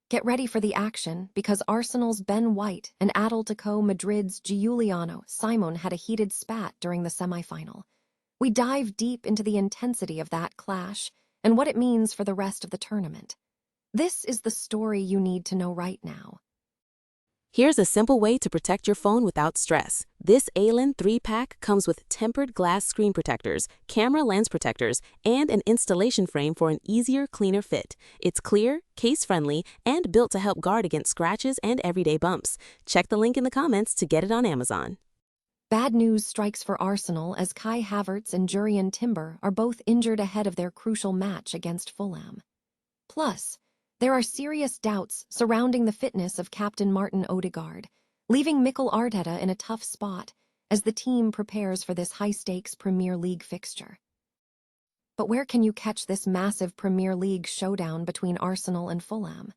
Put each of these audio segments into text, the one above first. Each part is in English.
Get ready for the action because Arsenal's Ben White and Atletico Madrid's Giuliano Simon had a heated spat during the semi-final. We dive deep into the intensity of that clash and what it means for the rest of the tournament. This is the story you need to know right now. Here's a simple way to protect your phone without stress. This ALEN 3-pack comes with tempered glass screen protectors, camera lens protectors, and an installation frame for an easier, cleaner fit. It's clear, case-friendly, and built to help guard against scratches and everyday bumps. Check the link in the comments to get it on Amazon. Bad news strikes for Arsenal as Kai Havertz and Jurrien Timber are both injured ahead of their crucial match against Fulham. Plus, there are serious doubts surrounding the fitness of captain Martin Ødegaard, leaving Mikel Arteta in a tough spot as the team prepares for this high-stakes Premier League fixture. But where can you catch this massive Premier League showdown between Arsenal and Fulham?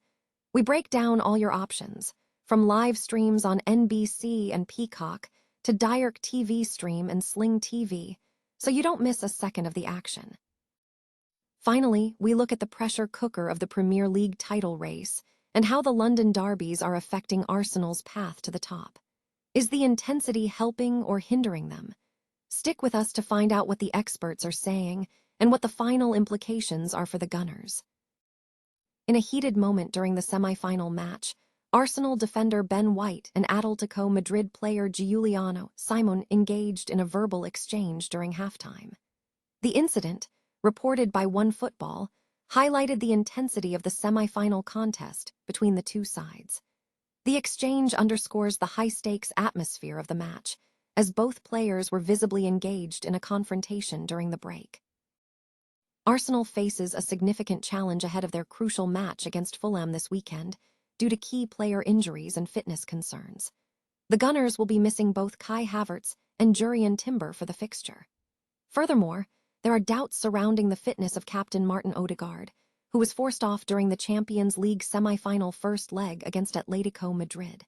We break down all your options, from live streams on NBC and Peacock to DirecTV stream and Sling TV, so you don't miss a second of the action. Finally, we look at the pressure cooker of the Premier League title race and how the London derbies are affecting Arsenal's path to the top. Is the intensity helping or hindering them? Stick with us to find out what the experts are saying and what the final implications are for the Gunners. In a heated moment during the semi-final match, Arsenal defender Ben White and Atletico Madrid player Giuliano Simon engaged in a verbal exchange during halftime. The incident, reported by OneFootball, highlighted the intensity of the semi-final contest between the two sides. The exchange underscores the high-stakes atmosphere of the match, as both players were visibly engaged in a confrontation during the break. Arsenal faces a significant challenge ahead of their crucial match against Fulham this weekend, due to key player injuries and fitness concerns. The Gunners will be missing both Kai Havertz and Jurrien Timber for the fixture. Furthermore, there are doubts surrounding the fitness of captain Martin Ødegaard, who was forced off during the Champions League semi-final first leg against Atletico Madrid.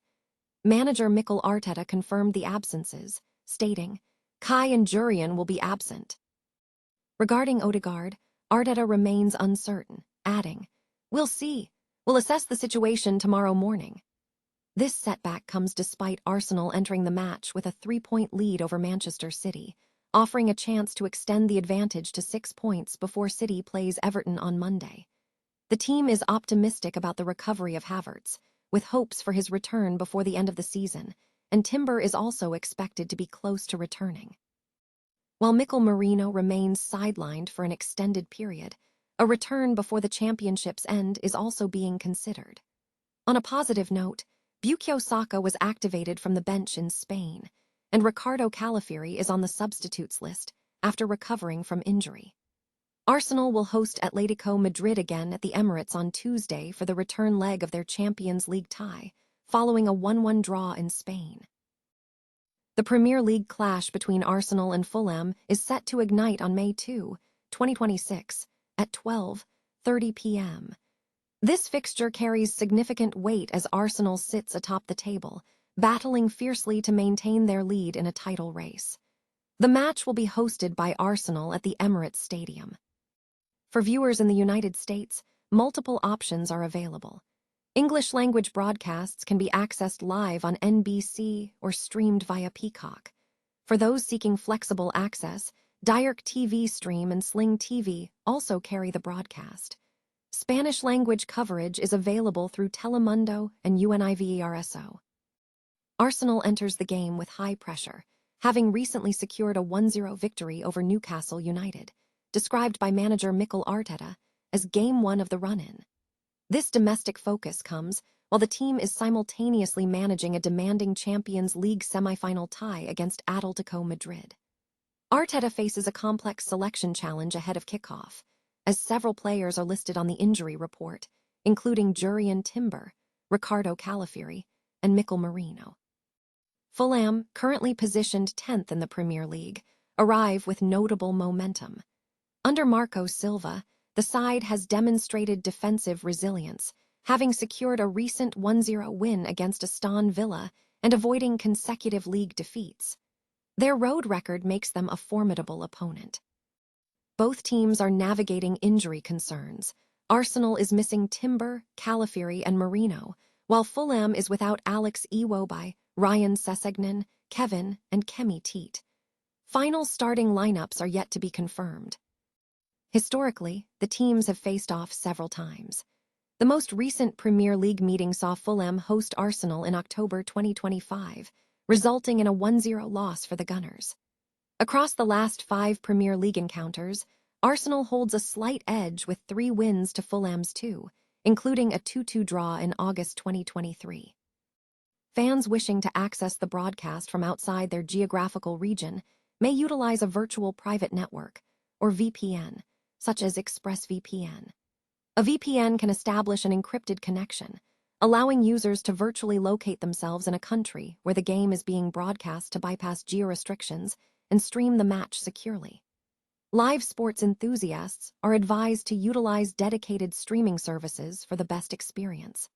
Manager Mikel Arteta confirmed the absences, stating, "Kai and Jurrien will be absent." Regarding Ødegaard, Arteta remains uncertain, adding, "We'll see. We'll assess the situation tomorrow morning." This setback comes despite Arsenal entering the match with a 3-point lead over Manchester City, offering a chance to extend the advantage to 6 points before City plays Everton on Monday. The team is optimistic about the recovery of Havertz, with hopes for his return before the end of the season, and Timber is also expected to be close to returning. While Mikel Merino remains sidelined for an extended period, a return before the championship's end is also being considered. On a positive note, Bukayo Saka was activated from the bench in Spain, and Ricardo Calafiori is on the substitutes list after recovering from injury. Arsenal will host Atletico Madrid again at the Emirates on Tuesday for the return leg of their Champions League tie, following a 1-1 draw in Spain. The Premier League clash between Arsenal and Fulham is set to ignite on May 2, 2026, at 12:30 p.m. This fixture carries significant weight as Arsenal sits atop the table, battling fiercely to maintain their lead in a title race. The match will be hosted by Arsenal at the Emirates Stadium. For viewers in the United States, multiple options are available. English-language broadcasts can be accessed live on NBC or streamed via Peacock. For those seeking flexible access, DirecTV Stream and Sling TV also carry the broadcast. Spanish-language coverage is available through Telemundo and UNIVERSO. Arsenal enters the game with high pressure, having recently secured a 1-0 victory over Newcastle United, described by manager Mikel Arteta as Game 1 of the run-in. This domestic focus comes while the team is simultaneously managing a demanding Champions League semi-final tie against Atletico Madrid. Arteta faces a complex selection challenge ahead of kickoff, as several players are listed on the injury report, including Jurrien Timber, Ricardo Calafiori, and Mikel Merino. Fulham, currently positioned 10th in the Premier League, arrive with notable momentum. Under Marco Silva, the side has demonstrated defensive resilience, having secured a recent 1-0 win against Aston Villa and avoiding consecutive league defeats. Their road record makes them a formidable opponent. Both teams are navigating injury concerns, Arsenal is missing Timber, Calafiori, and Marino, while Fulham is without Alex Iwobi, Ryan Sessegnon, Kevin, and Kemi Teat. Final starting lineups are yet to be confirmed. Historically, the teams have faced off several times. The most recent Premier League meeting saw Fulham host Arsenal in October 2025, resulting in a 1-0 loss for the Gunners. Across the last 5 Premier League encounters, Arsenal holds a slight edge with 3 wins to Fulham's 2, including a 2-2 draw in August 2023. Fans wishing to access the broadcast from outside their geographical region may utilize a virtual private network, or VPN, such as ExpressVPN. A VPN can establish an encrypted connection, allowing users to virtually locate themselves in a country where the game is being broadcast to bypass geo-restrictions and stream the match securely. Live sports enthusiasts are advised to utilize dedicated streaming services for the best experience.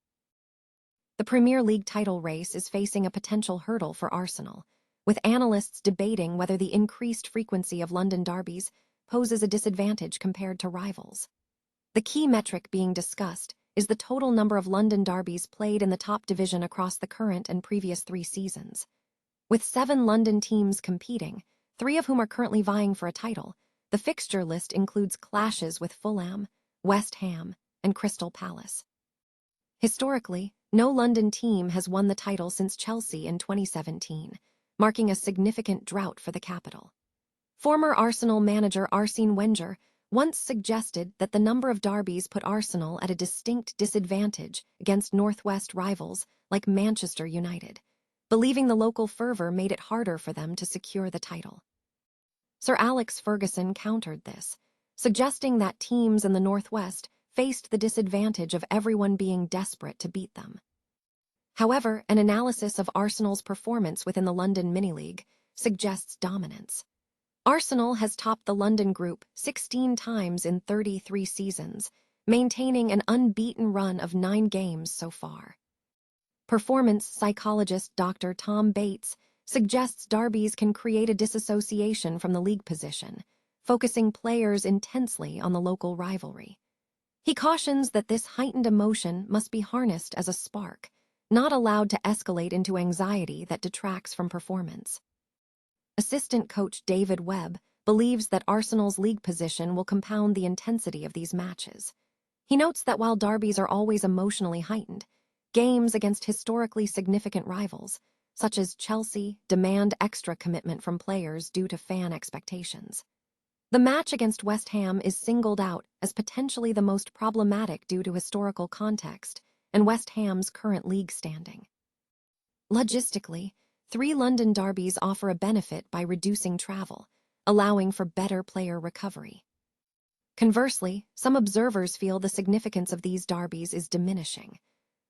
The Premier League title race is facing a potential hurdle for Arsenal, with analysts debating whether the increased frequency of London derbies poses a disadvantage compared to rivals. The key metric being discussed is the total number of London derbies played in the top division across the current and previous 3 seasons. With 7 London teams competing, 3 of whom are currently vying for a title, the fixture list includes clashes with Fulham, West Ham, and Crystal Palace. Historically, no London team has won the title since Chelsea in 2017, marking a significant drought for the capital. Former Arsenal manager Arsene Wenger once suggested that the number of derbies put Arsenal at a distinct disadvantage against northwest rivals like Manchester United, believing the local fervour made it harder for them to secure the title. Sir Alex Ferguson countered this, suggesting that teams in the northwest faced the disadvantage of everyone being desperate to beat them. However, an analysis of Arsenal's performance within the London Mini-League suggests dominance. Arsenal has topped the London group 16 times in 33 seasons, maintaining an unbeaten run of 9 games so far. Performance psychologist Dr. Tom Bates suggests derbies can create a disassociation from the league position, focusing players intensely on the local rivalry. He cautions that this heightened emotion must be harnessed as a spark, not allowed to escalate into anxiety that detracts from performance. Assistant coach David Webb believes that Arsenal's league position will compound the intensity of these matches. He notes that while derbies are always emotionally heightened, games against historically significant rivals, such as Chelsea, demand extra commitment from players due to fan expectations. The match against West Ham is singled out as potentially the most problematic due to historical context and West Ham's current league standing. Logistically, 3 London derbies offer a benefit by reducing travel, allowing for better player recovery. Conversely, some observers feel the significance of these derbies is diminishing.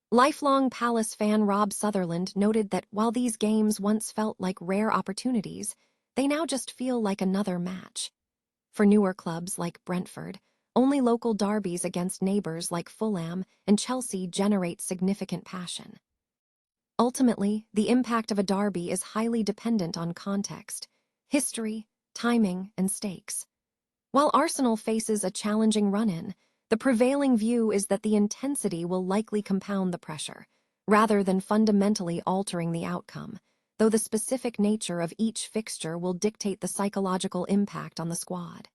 Lifelong Palace fan Rob Sutherland noted that while these games once felt like rare opportunities, they now just feel like another match. For newer clubs like Brentford, only local derbies against neighbours like Fulham and Chelsea generate significant passion. Ultimately, the impact of a derby is highly dependent on context, history, timing, and stakes. While Arsenal faces a challenging run-in, the prevailing view is that the intensity will likely compound the pressure, rather than fundamentally altering the outcome, though the specific nature of each fixture will dictate the psychological impact on the squad.